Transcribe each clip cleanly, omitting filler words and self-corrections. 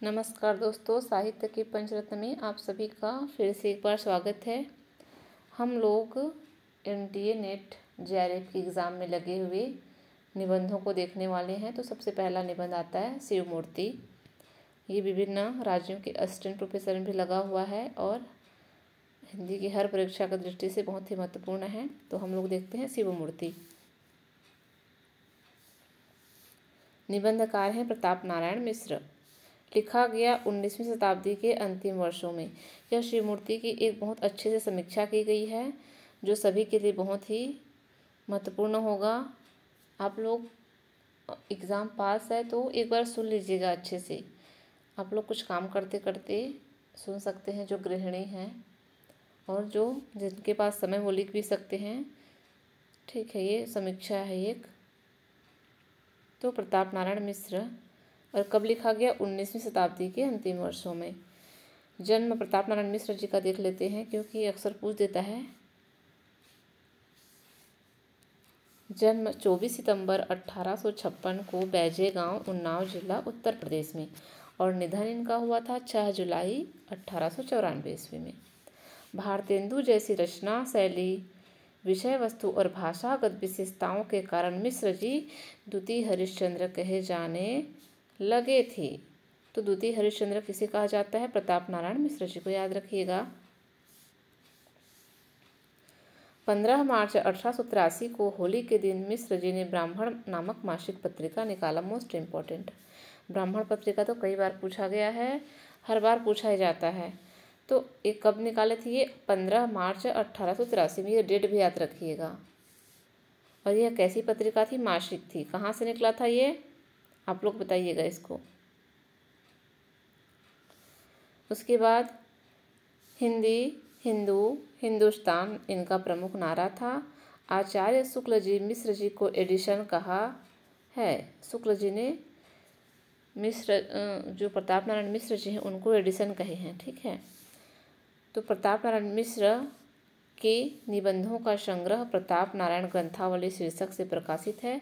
नमस्कार दोस्तों, साहित्य के पंचरत्न में आप सभी का फिर से एक बार स्वागत है। हम लोग एनडीए नेट जेआरएफ की एग्ज़ाम में लगे हुए निबंधों को देखने वाले हैं। तो सबसे पहला निबंध आता है शिव मूर्ति। ये विभिन्न राज्यों के असिस्टेंट प्रोफेसर में भी लगा हुआ है और हिंदी की हर परीक्षा की दृष्टि से बहुत ही महत्वपूर्ण है। तो हम लोग देखते हैं शिव मूर्ति। निबंधकार हैं प्रताप नारायण मिश्र। लिखा गया 19वीं शताब्दी के अंतिम वर्षों में। यह शिव मूर्ति की एक बहुत अच्छे से समीक्षा की गई है जो सभी के लिए बहुत ही महत्वपूर्ण होगा। आप लोग एग्ज़ाम पास है तो एक बार सुन लीजिएगा अच्छे से। आप लोग कुछ काम करते करते सुन सकते हैं, जो गृहिणी हैं और जो जिनके पास समय वो लिख भी सकते हैं। ठीक है, ये समीक्षा है एक। तो प्रताप नारायण मिश्र। और कब लिखा गया? 19वीं शताब्दी के अंतिम वर्षों में। जन्म प्रताप नारायण मिश्र जी का देख लेते हैं क्योंकि ये अक्सर पूछ देता है। जन्म 24 सितंबर 1856 को बैजे गांव, उन्नाव जिला, उत्तर प्रदेश में। और निधन इनका हुआ था 6 जुलाई 1894 ईस्वी में। भारतेंदु जैसी रचना शैली, विषय वस्तु और भाषागत विशेषताओं के कारण मिश्र जी द्वितीय हरिश्चंद्र कहे जाने लगे थे। तो द्वितीय हरिश्चंद्र किसे कहा जाता है? प्रताप नारायण मिश्र जी को याद रखिएगा। 15 मार्च 1883 को होली के दिन मिश्र जी ने ब्राह्मण नामक मासिक पत्रिका निकाला। मोस्ट इम्पोर्टेंट, ब्राह्मण पत्रिका तो कई बार पूछा गया है, हर बार पूछा ही जाता है। तो ये कब निकाले थे? ये 15 मार्च 1883 में। ये डेट भी याद रखिएगा। और यह कैसी पत्रिका थी? मासिक थी। कहाँ से निकला था ये? आप लोग बताइएगा इसको। उसके बाद हिंदी, हिंदू, हिंदुस्तान इनका प्रमुख नारा था। आचार्य शुक्ल जी मिश्र जी को एडिशन कहा है। शुक्ल जी ने जो प्रताप नारायण मिश्र जी हैं उनको एडिशन कहे हैं। ठीक है। तो प्रताप नारायण मिश्र के निबंधों का संग्रह प्रताप नारायण ग्रंथावली शीर्षक से प्रकाशित है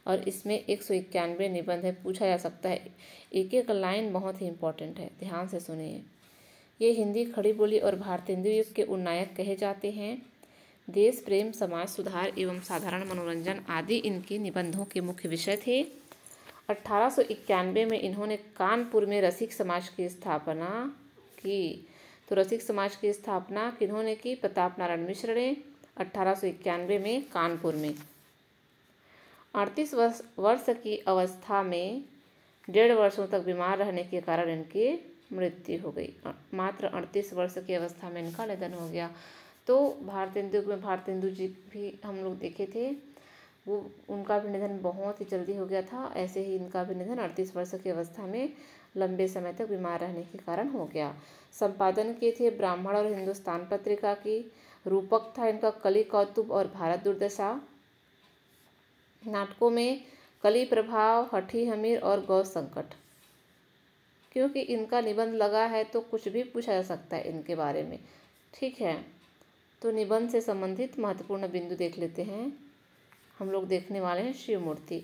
और इसमें 191 निबंध है। पूछा जा सकता है, एक एक लाइन बहुत ही इम्पोर्टेंट है, ध्यान से सुनिए। ये हिंदी खड़ी बोली और भारतेंदु युग के उन्नायक कहे जाते हैं। देश प्रेम, समाज सुधार एवं साधारण मनोरंजन आदि इनके निबंधों के मुख्य विषय थे। 1891 में इन्होंने कानपुर में रसिक समाज की स्थापना की। तो रसिक समाज की स्थापना किन्होंने की? प्रताप नारायण मिश्र ने 1891 में कानपुर में। 38 वर्ष की अवस्था में 1.5 वर्षों तक बीमार रहने के कारण इनकी मृत्यु हो गई। मात्र 38 वर्ष की अवस्था में इनका निधन हो गया। तो भारतेंदु में भारतेंदु जी भी हम लोग देखे थे, वो उनका भी निधन बहुत ही जल्दी हो गया था। ऐसे ही इनका भी निधन 38 वर्ष की अवस्था में लंबे समय तक बीमार रहने के कारण हो गया। संपादन किए थे ब्राह्मण और हिंदुस्तान पत्रिका की। रूपक था इनका कली कौतुक और भारत दुर्दशा। नाटकों में कली प्रभाव, हठी हमीर और गौ संकट। क्योंकि इनका निबंध लगा है तो कुछ भी पूछा जा सकता है इनके बारे में। ठीक है, तो निबंध से संबंधित महत्वपूर्ण बिंदु देख लेते हैं। हम लोग देखने वाले हैं शिव मूर्ति।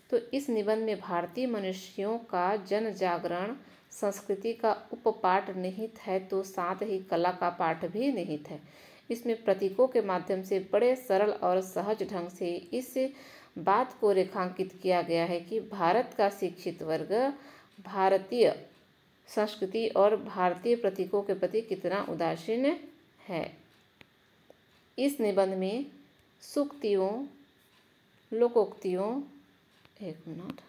तो इस निबंध में भारतीय मनुष्यों का जन जागरण, संस्कृति का उपपाठ निहित है, तो साथ ही कला का पाठ भी निहित है। इसमें प्रतीकों के माध्यम से बड़े सरल और सहज ढंग से इस बात को रेखांकित किया गया है कि भारत का शिक्षित वर्ग भारतीय संस्कृति और भारतीय प्रतीकों के प्रति कितना उदासीन है। इस निबंध में सूक्तियों, लोकोक्तियों, एक मिनट,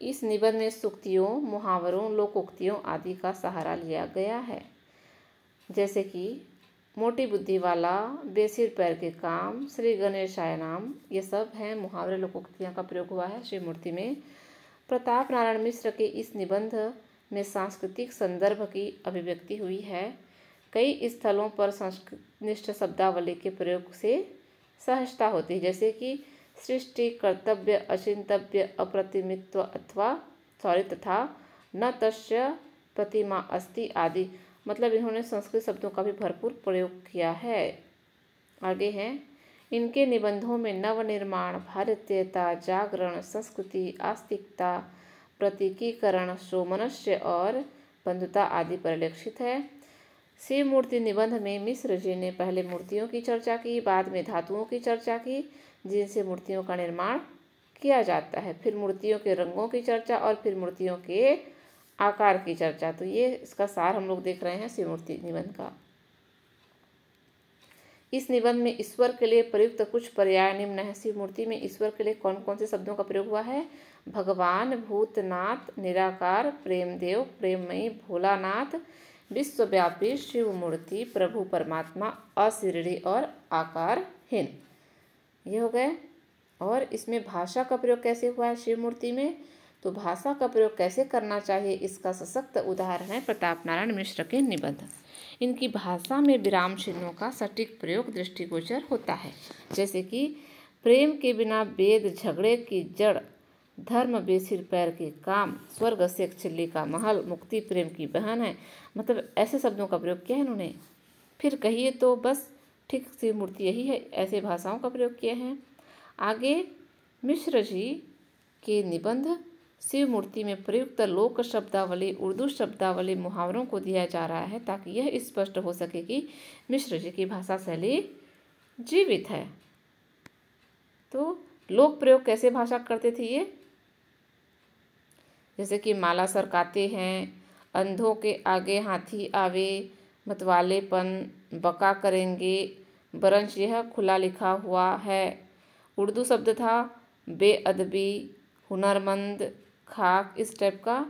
इस निबंध में सूक्तियों, मुहावरों, लोकोक्तियों आदि का सहारा लिया गया है। जैसे कि मोटी बुद्धि वाला, बेसिर पैर के काम, श्री गणेशाय नाम, ये सब हैं मुहावरे, लोकोक्तियाँ का प्रयोग हुआ है शिव मूर्ति में। प्रताप नारायण मिश्र के इस निबंध में सांस्कृतिक संदर्भ की अभिव्यक्ति हुई है। कई स्थलों पर संस्कृतनिष्ठ शब्दावली के प्रयोग से सहजता होती है, जैसे कि सृष्टि, कर्तव्य, अचिंतव्य, अप्रतिमित्व तथा न तस्य प्रतिमा अस्ति आदि। मतलब इन्होंने संस्कृत शब्दों का भी भरपूर प्रयोग किया है। आगे हैं इनके निबंधों में नवनिर्माण, भारतीयता, जागरण, संस्कृति, आस्तिकता, प्रतीकीकरण, सोमनस्य और बंधुता आदि परिलक्षित है। शिव मूर्ति निबंध में मिश्र जी ने पहले मूर्तियों की चर्चा की, बाद में धातुओं की चर्चा की जिनसे मूर्तियों का निर्माण किया जाता है, फिर मूर्तियों के रंगों की चर्चा और फिर मूर्तियों के आकार की चर्चा। तो ये इसका सार हम लोग देख रहे हैं शिव मूर्ति निबंध का। इस निबंध में ईश्वर के लिए प्रयुक्त कुछ पर्याय निम्न है। शिव मूर्ति में ईश्वर के लिए कौन कौन से शब्दों का प्रयोग हुआ है? भगवान, भूतनाथ, निराकार, प्रेमदेव, प्रेममयी, भोलानाथ, विश्वव्यापी, शिव मूर्ति, प्रभु परमात्मा, अशिरडी और आकारहीन, ये हो गए। और इसमें भाषा का प्रयोग कैसे हुआ है शिव मूर्ति में? तो भाषा का प्रयोग कैसे करना चाहिए इसका सशक्त उदाहरण है प्रताप नारायण मिश्र के निबंध। इनकी भाषा में विराम चिन्हों का सटीक प्रयोग दृष्टिगोचर होता है, जैसे कि प्रेम के बिना वेद झगड़े की जड़, धर्म बेसिर पैर के काम, स्वर्ग से चिल्ली का महल, मुक्ति प्रेम की बहन है। मतलब ऐसे शब्दों का प्रयोग किया है इन्होंने। फिर कहिए तो बस ठीक शिव मूर्ति यही है, ऐसे भाषाओं का प्रयोग किए हैं। आगे मिश्र जी के निबंध शिव मूर्ति में प्रयुक्त लोक शब्दावली, उर्दू शब्दावली, मुहावरों को दिया जा रहा है ताकि यह स्पष्ट हो सके कि मिश्र जी की भाषा शैली जीवित है। तो लोक प्रयोग कैसे भाषा करते थे ये? जैसे कि माला सरकाते हैं, अंधों के आगे हाथी आवे, मतवालेपन, बका करेंगे, बरंश यह खुला लिखा हुआ है। उर्दू शब्द था बेअदबी, हुनरमंद, खाक, इस टाइप का।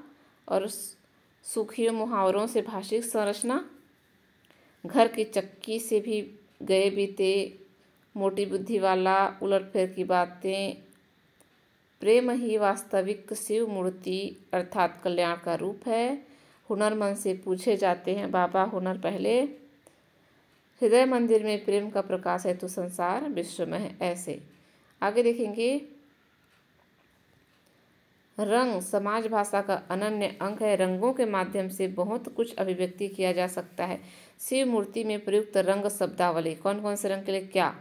और सूखियों मुहावरों से भाषिक संरचना, घर की चक्की से भी गए बीते, मोटी बुद्धि वाला, उलटफेर की बातें, प्रेम ही वास्तविक शिव मूर्ति अर्थात कल्याण का रूप है। हुनरमंद से पूछे जाते हैं बाबा हुनर पहले, हृदय मंदिर में प्रेम का प्रकाश है तो संसार विश्वमय है। ऐसे आगे देखेंगे। रंग समाज भाषा का अनन्य अंग है। रंगों के माध्यम से बहुत कुछ अभिव्यक्ति किया जा सकता है। शिव मूर्ति में प्रयुक्त रंग शब्दावली, कौन कौन से रंग के लिए क्या?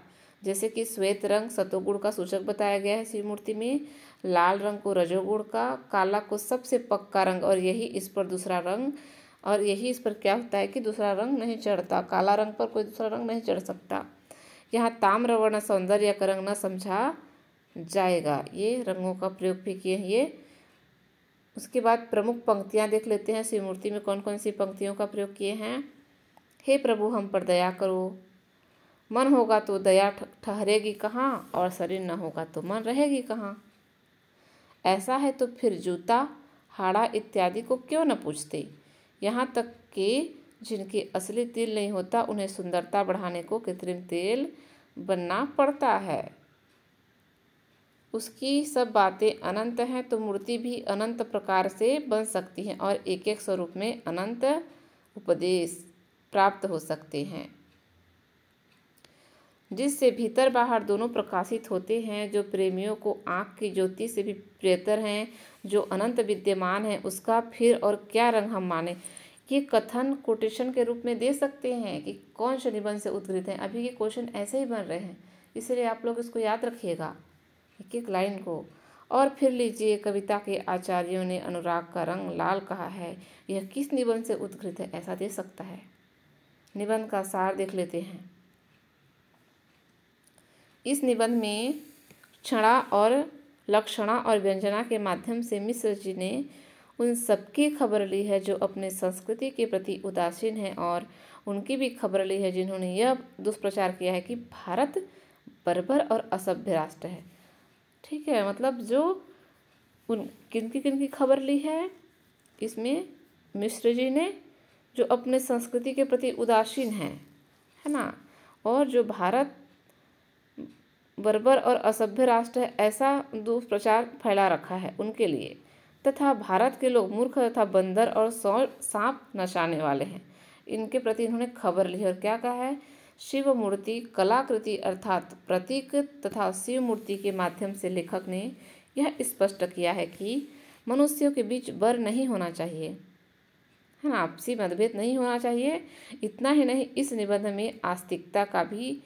जैसे कि श्वेत रंग सतोगुण का सूचक बताया गया है शिव मूर्ति में, लाल रंग को रजोगुण का, काला को सबसे पक्का रंग और यही इस पर दूसरा रंग, और यही इस पर क्या होता है कि दूसरा रंग नहीं चढ़ता, काला रंग पर कोई दूसरा रंग नहीं चढ़ सकता। यहाँ ताम्रवर्ण सौंदर्य का रंग न समझा जाएगा, ये रंगों का प्रयोग भी किए हैं ये। उसके बाद प्रमुख पंक्तियाँ देख लेते हैं शिव मूर्ति में कौन कौन सी पंक्तियों का प्रयोग किए हैं। हे प्रभु हम पर दया करो, मन होगा तो दया ठहरेगी कहाँ, और शरीर न होगा तो मन रहेगी कहाँ। ऐसा है तो फिर जूता, हाड़ा इत्यादि को क्यों न पूछते। यहाँ तक कि जिनके असली तिल नहीं होता उन्हें सुंदरता बढ़ाने को कृत्रिम तेल बनना पड़ता है। उसकी सब बातें अनंत हैं तो मूर्ति भी अनंत प्रकार से बन सकती हैं और एक एक स्वरूप में अनंत उपदेश प्राप्त हो सकते हैं, जिससे भीतर बाहर दोनों प्रकाशित होते हैं, जो प्रेमियों को आँख की ज्योति से भी प्रियतर हैं, जो अनंत विद्यमान है, उसका फिर और क्या रंग हम माने। ये कथन कोटेशन के रूप में दे सकते हैं कि कौन से निबंध से उद्धृत हैं। अभी ये क्वेश्चन ऐसे ही बन रहे हैं, इसलिए आप लोग इसको याद रखिएगा एक एक लाइन को। और फिर लीजिए, कविता के आचार्यों ने अनुराग का रंग लाल कहा है, यह किस निबंध से उद्धृत है, ऐसा दे सकता है। निबंध का सार देख लेते हैं। इस निबंध में क्षणा और लक्षणा और व्यंजना के माध्यम से मिश्र जी ने उन सबकी खबर ली है जो अपने संस्कृति के प्रति उदासीन हैं, और उनकी भी खबर ली है जिन्होंने यह दुष्प्रचार किया है कि भारत बर्बर और असभ्य राष्ट्र है। ठीक है, मतलब जो उन किनकी खबर ली है इसमें मिश्र जी ने, जो अपने संस्कृति के प्रति उदासीन है ना, और जो भारत बर्बर और असभ्य राष्ट्र है ऐसा दुष्प्रचार फैला रखा है उनके लिए, तथा भारत के लोग मूर्ख तथा बंदर और सांप नचाने वाले हैं, इनके प्रति इन्होंने खबर ली है। और क्या कहा है, शिव मूर्ति कलाकृति अर्थात प्रतीक तथा शिव मूर्ति के माध्यम से लेखक ने यह स्पष्ट किया है कि मनुष्यों के बीच बर नहीं होना चाहिए, है ना, आपसी मतभेद नहीं होना चाहिए। इतना ही नहीं, इस निबंध में आस्तिकता का भी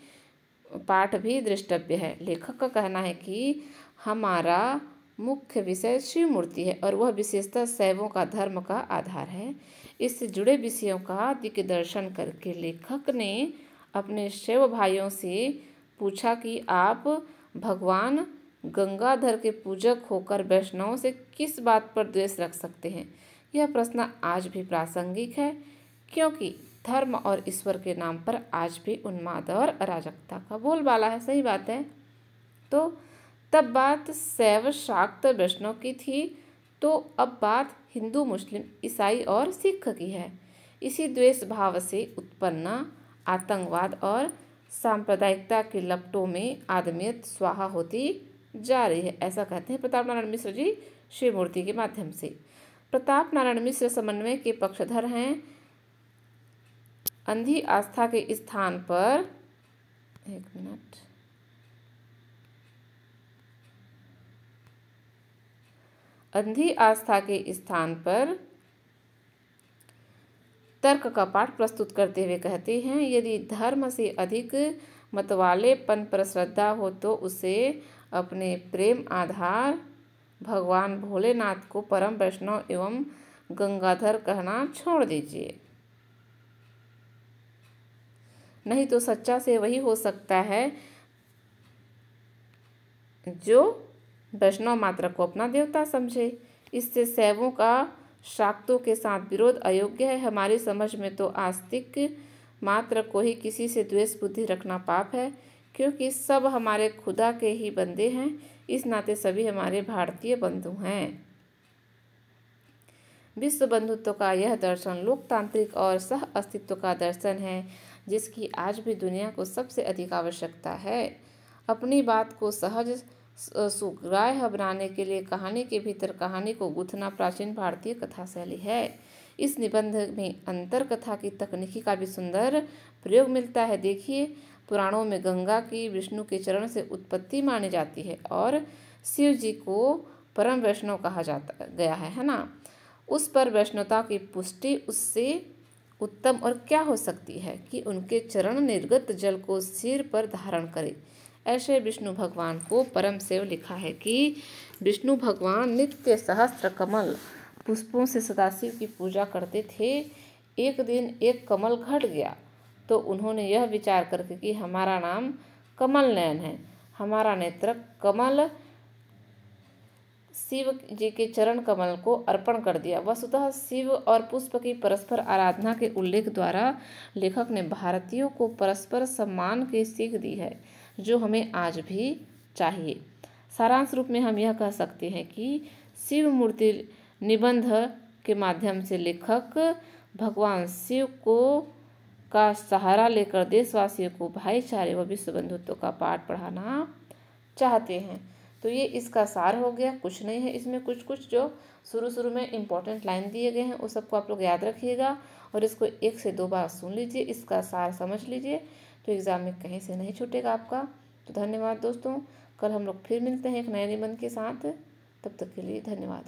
पाठ भी दृष्टव्य है। लेखक का कहना है कि हमारा मुख्य विषय शिव मूर्ति है और वह विशेषतः शैवों का धर्म का आधार है। इससे जुड़े विषयों का दिग्दर्शन करके लेखक ने अपने शैव भाइयों से पूछा कि आप भगवान गंगाधर के पूजक होकर वैष्णवों से किस बात पर द्वेष रख सकते हैं। यह प्रश्न आज भी प्रासंगिक है, क्योंकि धर्म और ईश्वर के नाम पर आज भी उन्माद और अराजकता का बोलबाला है। सही बात है। तो तब बात शैव शाक्त वैष्णव की थी, तो अब बात हिंदू मुस्लिम ईसाई और सिख की है। इसी द्वेष भाव से उत्पन्न आतंकवाद और सांप्रदायिकता के लपटों में आदमियत स्वाहा होती जा रही है, ऐसा कहते हैं प्रताप नारायण मिश्र जी शिव मूर्ति के माध्यम से। प्रताप नारायण मिश्र समन्वय के पक्षधर हैं। अंधी आस्था के स्थान पर अंधी आस्था के स्थान पर तर्क का पाठ प्रस्तुत करते हुए कहते हैं, यदि धर्म से अधिक मतवालेपन पर श्रद्धा हो तो उसे अपने प्रेम आधार भगवान भोलेनाथ को परम वैष्णव एवं गंगाधर कहना छोड़ दीजिए। नहीं तो सच्चा से वही हो सकता है जो वैष्णव मात्र को अपना देवता समझे। इससे शैवों का शाक्तों के साथ विरोध अयोग्य है। हमारी समझ में तो आस्तिक मात्र को ही किसी से द्वेष बुद्धि रखना पाप है, क्योंकि सब हमारे खुदा के ही बंदे हैं। इस नाते सभी हमारे भारतीय बंधु हैं। विश्व बंधुत्व का यह दर्शन लोकतांत्रिक और सह अस्तित्व का दर्शन है, जिसकी आज भी दुनिया को सबसे अधिक आवश्यकता है। अपनी बात को सहज सुग्राह्य बनाने के लिए कहानी के भीतर कहानी को गूंथना प्राचीन भारतीय कथा शैली है। इस निबंध में अंतर कथा की तकनीकी का भी सुंदर प्रयोग मिलता है। देखिए, पुराणों में गंगा की विष्णु के चरण से उत्पत्ति मानी जाती है और शिव जी को परम वैष्णव कहा जाता गया है ना। उस पर वैष्णवता की पुष्टि उससे उत्तम और क्या हो सकती है कि उनके चरण निर्गत जल को सिर पर धारण करे। ऐसे विष्णु भगवान को परम शिव लिखा है कि विष्णु भगवान नित्य सहस्त्र कमल पुष्पों से सदाशिव की पूजा करते थे। एक दिन एक कमल घट गया तो उन्होंने यह विचार करके कि हमारा नाम कमल नयन है, हमारा नेत्र कमल, शिव जी के चरण कमल को अर्पण कर दिया। वस्तुतः शिव और पुष्प की परस्पर आराधना के उल्लेख द्वारा लेखक ने भारतीयों को परस्पर सम्मान की सीख दी है, जो हमें आज भी चाहिए। सारांश रूप में हम यह कह सकते हैं कि शिव मूर्ति निबंध के माध्यम से लेखक भगवान शिव को का सहारा लेकर देशवासियों को भाईचारे व विश्व बंधुत्व का पाठ पढ़ाना चाहते हैं। तो ये इसका सार हो गया। कुछ नहीं है इसमें, कुछ जो शुरू में इम्पोर्टेंट लाइन दिए गए हैं वो सबको आप लोग याद रखिएगा और इसको 1 से 2 बार सुन लीजिए, इसका सार समझ लीजिए, तो एग्ज़ाम में कहीं से नहीं छूटेगा आपका। तो धन्यवाद दोस्तों, कल हम लोग फिर मिलते हैं एक नए निबंध के साथ। तब तक के लिए धन्यवाद।